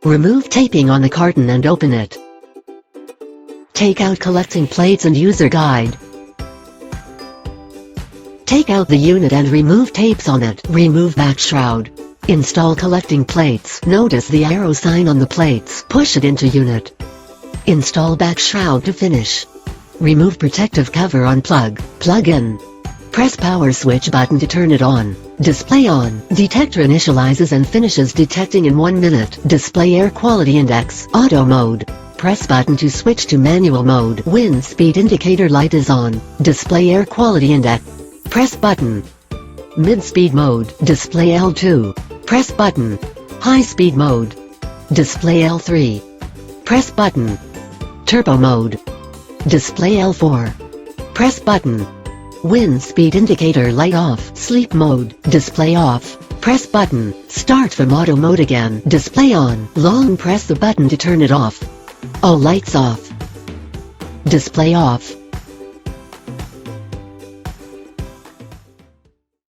Remove taping on the carton and open it. Take out collecting plates and user guide. Take out the unit and remove tapes on it. Remove back shroud. Install collecting plates. Notice the arrow sign on the plates. Push it into unit. Install back shroud to finish. Remove protective cover on plug. Plug in. Press power switch button to turn it on. Display on. Detector initializes and finishes detecting in 1 minute. Display air quality index. Auto mode. Press button to switch to manual mode. Wind speed indicator light is on. Display air quality index. Press button. Mid-speed mode. Display L2. Press button. High-speed mode. Display L3. Press button. Turbo mode. Display L4. Press button. Wind speed indicator light off. Sleep mode. Display off. Press button. Start from auto mode again. Display on. Long press the button to turn it off. All lights off. Display off.